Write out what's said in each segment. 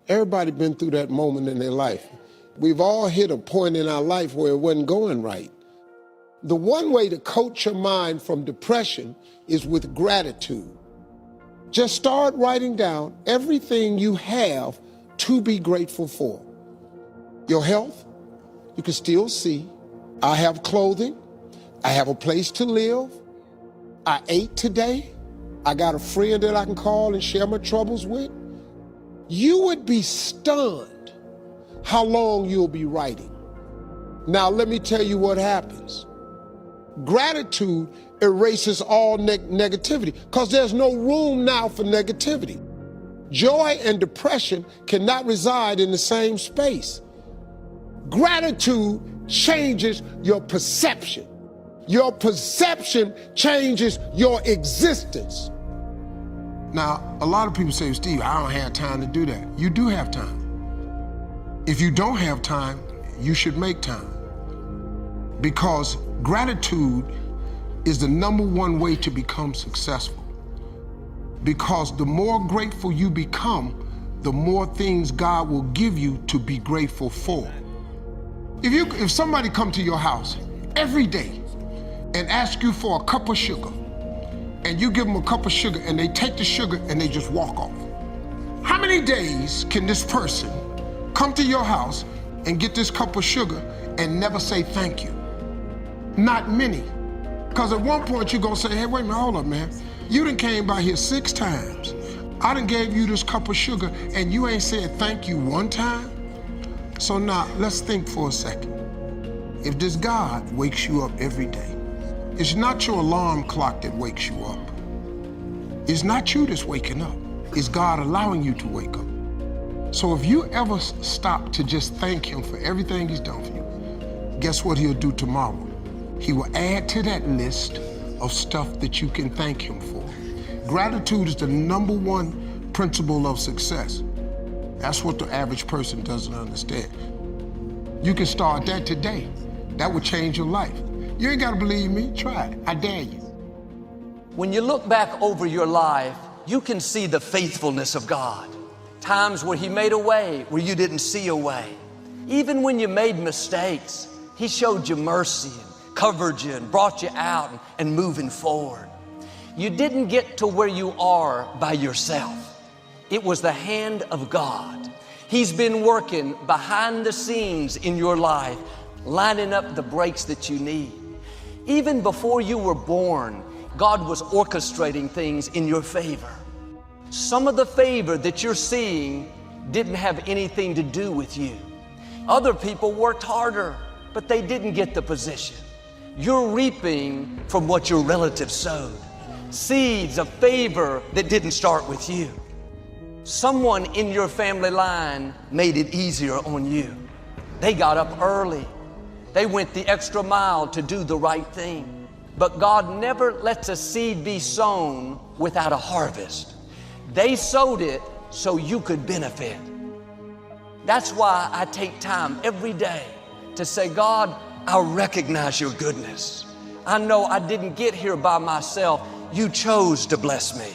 Everybody been through that moment in their life. We've all hit a point in our life where it wasn't going right. The one way to coach your mind from depression is with gratitude. Just start writing down everything you have to be grateful for. Your health, you can still see. I have clothing. I have a place to live. I ate today. I got a friend that I can call and share my troubles with. You would be stunned how long you'll be writing. Now, let me tell you what happens. Gratitude erases all negativity because there's no room now for negativity. Joy and depression cannot reside in the same space. Gratitude changes your perception. Your perception changes your existence. Now, a lot of people say, Steve, I don't have time to do that. You do have time. If you don't have time, you should make time. Because gratitude is the #1 way to become successful. Because the more grateful you become, the more things God will give you to be grateful for. If somebody come to your house every day and ask you for a cup of sugar, and you give them a cup of sugar and they take the sugar and they just walk off, how many days can this person come to your house and get this cup of sugar and never say thank you? Not many. Because at one point you're gonna say, hey, wait a minute, hold up, man. You done came by here 6 times. I done gave you this cup of sugar and you ain't said thank you one time? So now, let's think for a second. If this God wakes you up every day, it's not your alarm clock that wakes you up. It's not you that's waking up. It's God allowing you to wake up. So if you ever stop to just thank Him for everything He's done for you, guess what He'll do tomorrow? He will add to that list of stuff that you can thank Him for. Gratitude is the #1 principle of success. That's what the average person doesn't understand. You can start that today. That would change your life. You ain't gotta believe me, try it, I dare you. When you look back over your life, you can see the faithfulness of God. Times where He made a way where you didn't see a way. Even when you made mistakes, He showed you mercy and covered you and brought you out and moving forward. You didn't get to where you are by yourself. It was the hand of God. He's been working behind the scenes in your life, lining up the breaks that you need. Even before you were born, God was orchestrating things in your favor. Some of the favor that you're seeing didn't have anything to do with you. Other people worked harder, but they didn't get the position. You're reaping from what your relatives sowed. Seeds of favor that didn't start with you. Someone in your family line made it easier on you. They got up early. They went the extra mile to do the right thing. But God never lets a seed be sown without a harvest. They sowed it so you could benefit. That's why I take time every day to say, God, I recognize your goodness. I know I didn't get here by myself. You chose to bless me.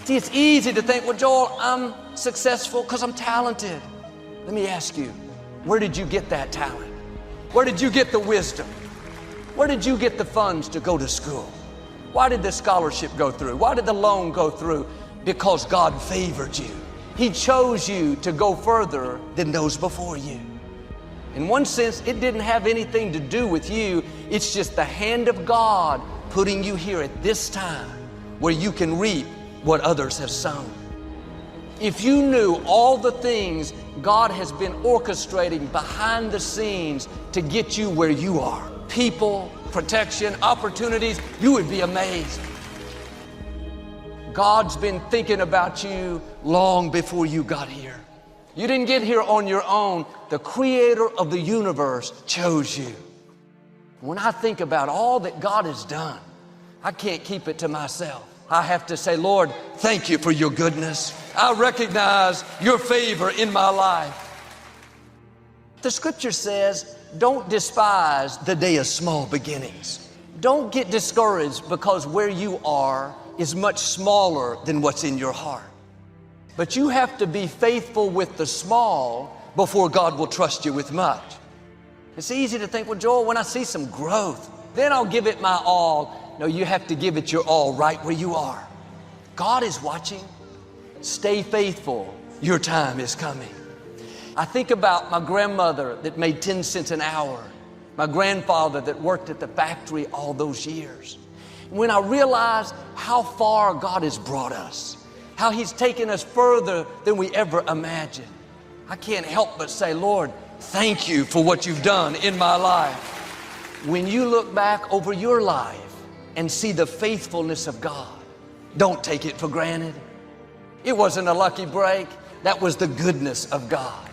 See, it's easy to think, well, Joel, I'm successful because I'm talented. Let me ask you, where did you get that talent? Where did you get the wisdom? Where did you get the funds to go to school? Why did the scholarship go through? Why did the loan go through? Because God favored you. He chose you to go further than those before you. In one sense, it didn't have anything to do with you. It's just the hand of God putting you here at this time where you can reap what others have sown. If you knew all the things God has been orchestrating behind the scenes to get you where you are, people, protection, opportunities, you would be amazed. God's been thinking about you long before you got here. You didn't get here on your own. The Creator of the universe chose you. When I think about all that God has done, I can't keep it to myself. I have to say, Lord, thank you for your goodness. I recognize your favor in my life. The scripture says, don't despise the day of small beginnings. Don't get discouraged because where you are is much smaller than what's in your heart. But you have to be faithful with the small before God will trust you with much. It's easy to think, well, Joel, when I see some growth, then I'll give it my all. No, you have to give it your all right where you are. God is watching. Stay faithful. Your time is coming. I think about my grandmother that made 10 cents an hour, my grandfather that worked at the factory all those years. When I realized how far God has brought us, how He's taken us further than we ever imagined, I can't help but say, Lord, thank you for what you've done in my life. When you look back over your life and see the faithfulness of God, don't take it for granted. It wasn't a lucky break. That was the goodness of God.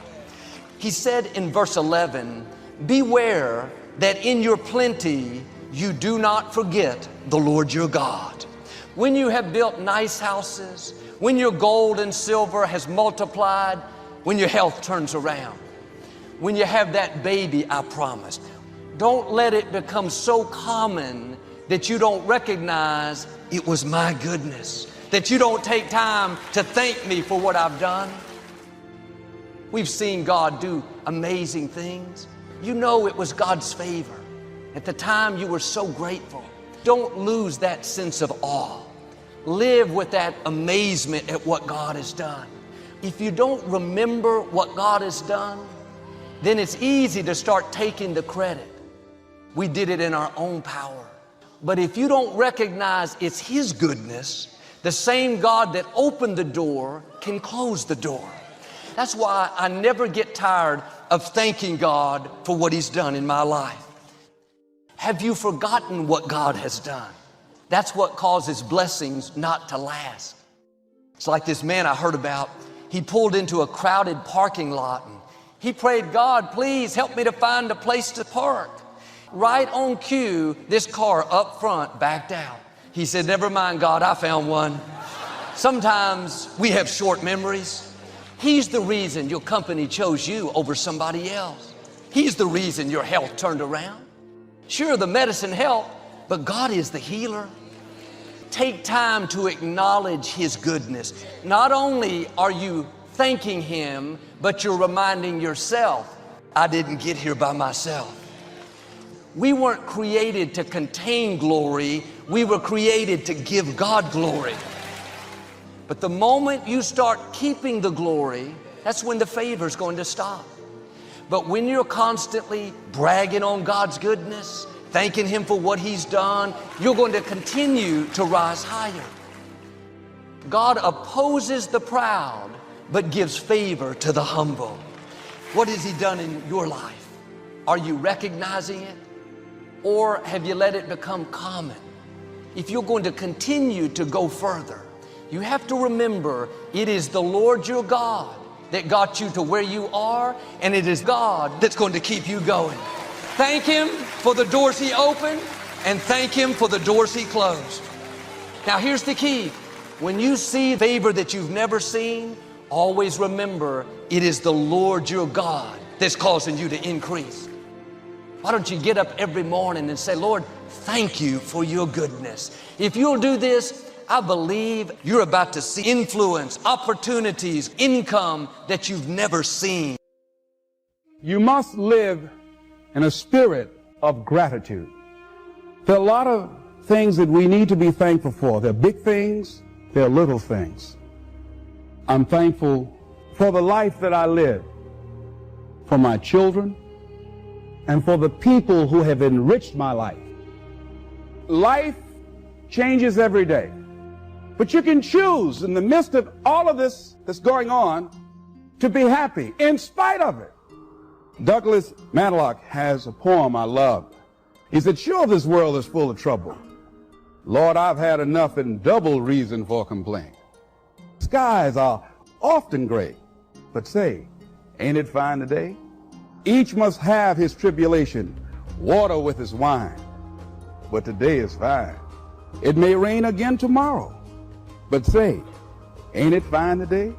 He said in verse 11, beware that in your plenty you do not forget the Lord your God. When you have built nice houses, when your gold and silver has multiplied, when your health turns around, when you have that baby I promised, don't let it become so common that you don't recognize it was my goodness, that you don't take time to thank me for what I've done. We've seen God do amazing things. You know it was God's favor. At the time you were so grateful. Don't lose that sense of awe. Live with that amazement at what God has done. If you don't remember what God has done, then it's easy to start taking the credit. We did it in our own power. But if you don't recognize it's His goodness, the same God that opened the door can close the door. That's why I never get tired of thanking God for what He's done in my life. Have you forgotten what God has done? That's what causes blessings not to last. It's like this man I heard about. He pulled into a crowded parking lot and he prayed, God, please help me to find a place to park. Right on cue, this car up front backed out. He said, never mind, God, I found one. Sometimes we have short memories. He's the reason your company chose you over somebody else. He's the reason your health turned around. Sure, the medicine helped, but God is the healer. Take time to acknowledge His goodness. Not only are you thanking Him, but you're reminding yourself, I didn't get here by myself. We weren't created to contain glory. We were created to give God glory. But the moment you start keeping the glory, that's when the favor's going to stop. But when you're constantly bragging on God's goodness, thanking Him for what He's done, you're going to continue to rise higher. God opposes the proud, but gives favor to the humble. What has He done in your life? Are you recognizing it? Or have you let it become common? If you're going to continue to go further, you have to remember it is the Lord your God that got you to where you are, and it is God that's going to keep you going. Thank Him for the doors He opened, and thank Him for the doors He closed. Now here's the key. When you see favor that you've never seen, always remember it is the Lord your God that's causing you to increase. Why don't you get up every morning and say, Lord, thank you for your goodness. If you'll do this, I believe you're about to see influence, opportunities, income that you've never seen. You must live in a spirit of gratitude. There are a lot of things that we need to be thankful for. There are big things, there are little things. I'm thankful for the life that I live, for my children, and for the people who have enriched my life. Life changes every day, but you can choose in the midst of all of this that's going on to be happy in spite of it. Douglas Matlock has a poem I love. He said, sure, this world is full of trouble. Lord, I've had enough and double reason for complaint. Skies are often gray, but say, ain't it fine today? Each must have his tribulation, water with his wine. But today is fine. It may rain again tomorrow. But say, ain't it fine today?